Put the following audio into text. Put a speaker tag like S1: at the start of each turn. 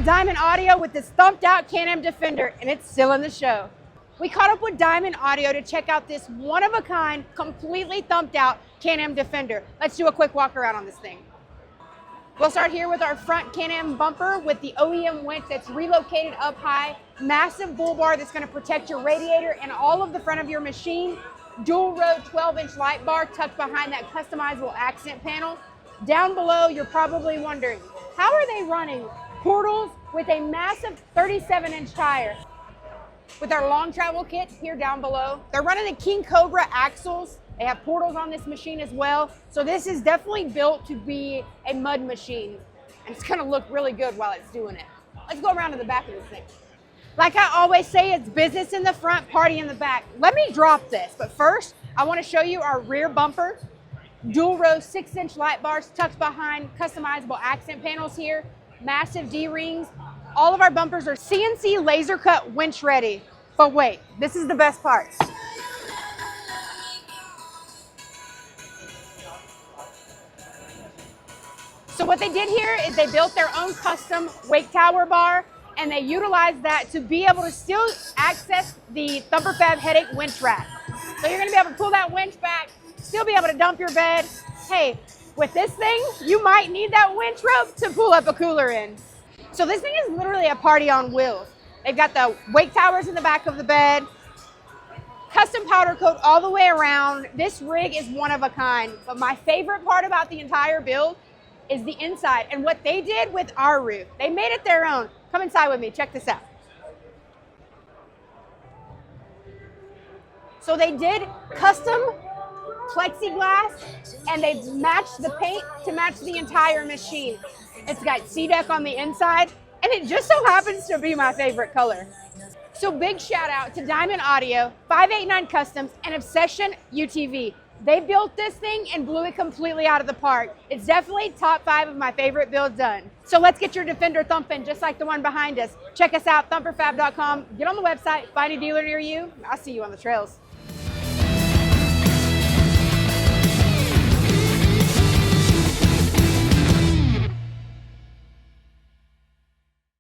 S1: Diamond Audio with this thumped out Can-Am Defender, and it's still in the show. We caught up with Diamond Audio to check out this one-of-a-kind, completely thumped out Can-Am Defender. Let's do a quick walk around on this thing. We'll start here with our front Can-Am bumper with the OEM winch that's relocated up high, massive bull bar that's going to protect your radiator and all of the front of your machine, dual row 12-inch light bar tucked behind that customizable accent panel. Down below, you're probably wondering, how are they running portals with a massive 37-inch tire? With our long travel kit here down below, they're running the King Cobra axles. They have portals on this machine as well. So this is definitely built to be a mud machine. And it's gonna look really good while it's doing it. Let's go around to the back of this thing. Like I always say, it's business in the front, party in the back. Let me drop this, but first, I wanna show you our rear bumper. Dual row 6-inch light bars tucked behind customizable accent panels here. Massive D-rings. All of our bumpers are CNC laser cut winch ready. But wait, this is the best part. So what they did here is they built their own custom wake tower bar, and they utilized that to be able to still access the Thumper Headache Winch Rack. So you're gonna be able to pull that winch back, still be able to dump your bed. Hey, with this thing, you might need that winch rope to pull up a cooler in. So this thing is literally a party on wheels. They've got the wake towers in the back of the bed, custom powder coat all the way around. This rig is one of a kind, but my favorite part about the entire build is the inside and what they did with our roof. They made it their own. Come inside with me, check this out. So they did custom plexiglass and they've matched the paint to match the entire machine. It's got C-Deck on the inside and it just so happens to be my favorite color. So big shout out to Diamond Audio, 589 Kustoms, and Obsession UTV. They built this thing and blew it completely out of the park. It's definitely top 5 of my favorite builds done. So let's get your Defender thumping just like the one behind us. Check us out, thumperfab.com. Get on the website, find a dealer near you. I'll see you on the trails.